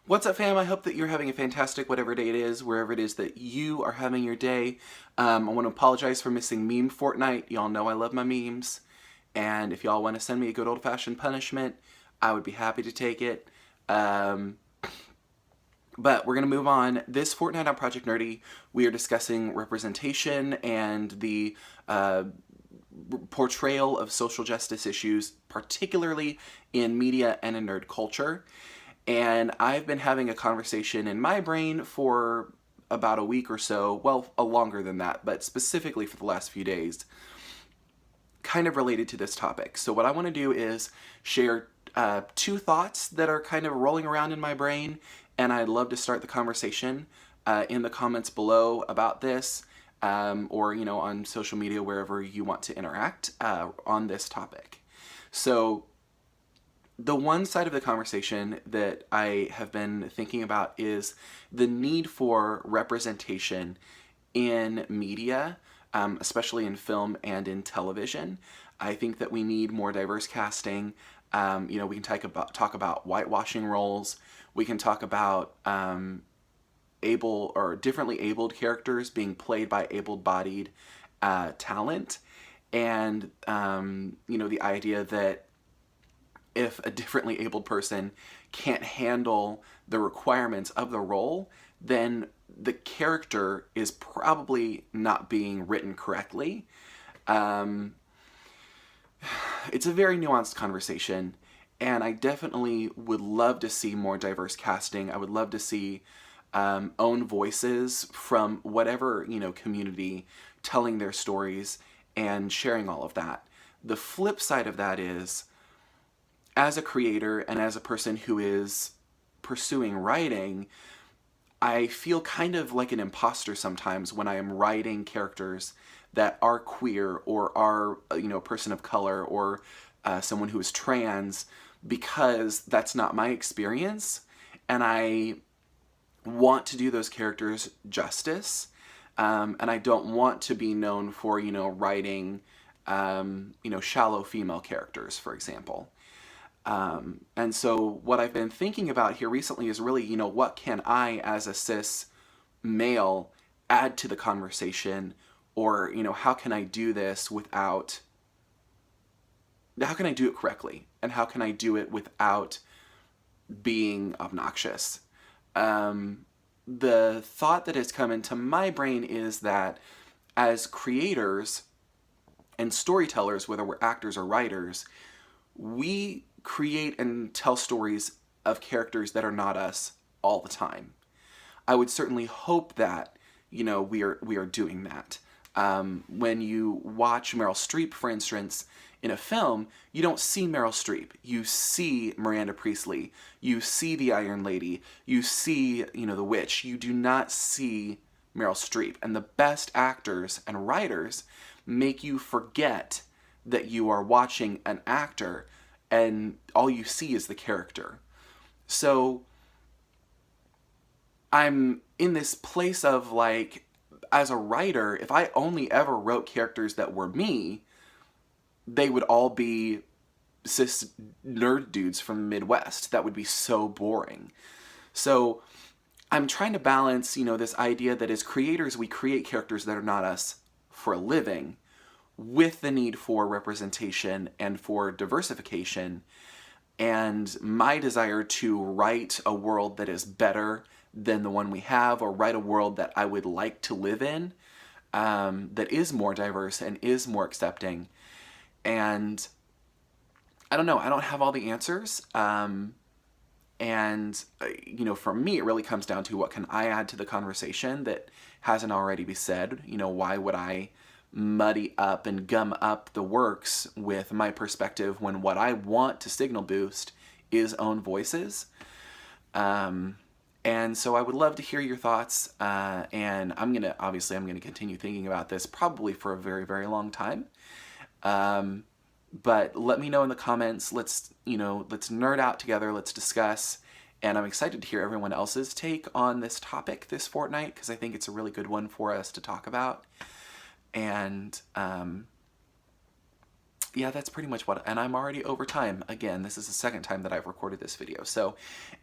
What's up, fam? I hope that you're having a fantastic whatever day it is, wherever it is that you are having your day. I want to apologize for missing Meme Fortnite. Y'all know I love my memes. And if y'all want to send me a good old-fashioned punishment, I would be happy to take it. Um, but we're going to move on. This fortnight on Project Nerdy, we are discussing representation and the portrayal of social justice issues, particularly in media and in nerd culture. And I've been having a conversation in my brain for about a week or so, well, longer than that, but specifically for the last few days, kind of related to this topic. So, what I want to do is share two thoughts that are kind of rolling around in my brain, and I'd love to start the conversation in the comments below about this, or on social media, wherever you want to interact on this topic. So, the one side of the conversation that I have been thinking about is the need for representation in media, especially in film and in television. I think that we need more diverse casting. We can talk about whitewashing roles. We can talk about able or differently abled characters being played by able-bodied talent, and the idea that if a differently abled person can't handle the requirements of the role, then the character is probably not being written correctly. Um, it's a very nuanced conversation, and I definitely would love to see more diverse casting. I would love to see own voices from whatever community telling their stories and sharing all of that. The flip side of that is, as a creator and as a person who is pursuing writing, I feel kind of like an imposter sometimes when I am writing characters that are queer or are, a person of color or someone who is trans, because that's not my experience. And I want to do those characters justice. And I don't want to be known for, writing, shallow female characters, for example. And so what I've been thinking about here recently is really, what can I, as a cis male, add to the conversation? Or, how can I do this how can I do it correctly? And how can I do it without being obnoxious? The thought that has come into my brain is that as creators and storytellers, whether we're actors or writers, we create and tell stories of characters that are not us all the time. I would certainly hope that we are doing that. When you watch Meryl Streep, for instance, in a film, you don't see Meryl Streep. You see Miranda Priestley. You see the Iron Lady. You see, the Witch. You do not see Meryl Streep. And the best actors and writers make you forget that you are watching an actor and all you see is the character. So I'm in this place of, like, as a writer, if I only ever wrote characters that were me, they would all be cis nerd dudes from the Midwest. That would be so boring. So I'm trying to balance, this idea that as creators, we create characters that are not us for a living, with the need for representation and for diversification, and my desire to write a world that is better than the one we have, or write a world that I would like to live in, that is more diverse and is more accepting. And I don't know, I don't have all the answers. For me, it really comes down to, what can I add to the conversation that hasn't already been said? Why would I muddy up and gum up the works with my perspective when what I want to signal boost is own voices? And so I would love to hear your thoughts, and I'm gonna continue thinking about this probably for a very, very long time. But let me know in the comments. Let's nerd out together. Let's discuss. And I'm excited to hear everyone else's take on this topic this fortnight, because I think it's a really good one for us to talk about. And yeah, that's pretty much what, and I'm already over time. Again, this is the second time that I've recorded this video. So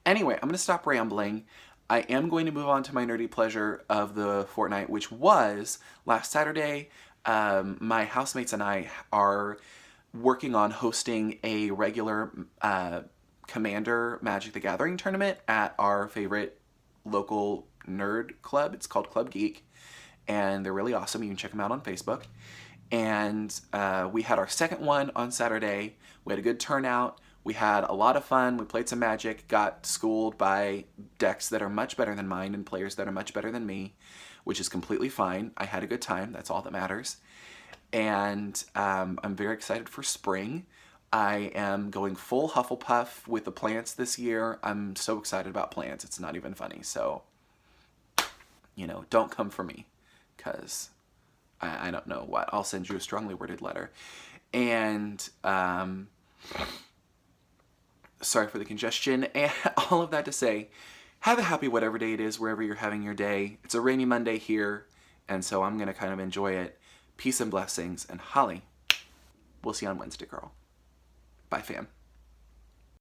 anyway, I'm going to stop rambling. I am going to move on to my nerdy pleasure of the fortnight, which was last Saturday. My housemates and I are working on hosting a regular Commander Magic the Gathering tournament at our favorite local nerd club. It's called Club Geek, and they're really awesome. You can check them out on Facebook. And we had our second one on Saturday. We had a good turnout. We had a lot of fun. We played some Magic, got schooled by decks that are much better than mine and players that are much better than me, which is completely fine. I had a good time. That's all that matters. And I'm very excited for spring. I am going full Hufflepuff with the plants this year. I'm so excited about plants. It's not even funny. So, you know, don't come for me, because I don't know what. I'll send you a strongly worded letter. And sorry for the congestion. And all of that to say, have a happy whatever day it is, wherever you're having your day. It's a rainy Monday here, and so I'm going to kind of enjoy it. Peace and blessings. And Holly, we'll see you on Wednesday, girl. Bye, fam.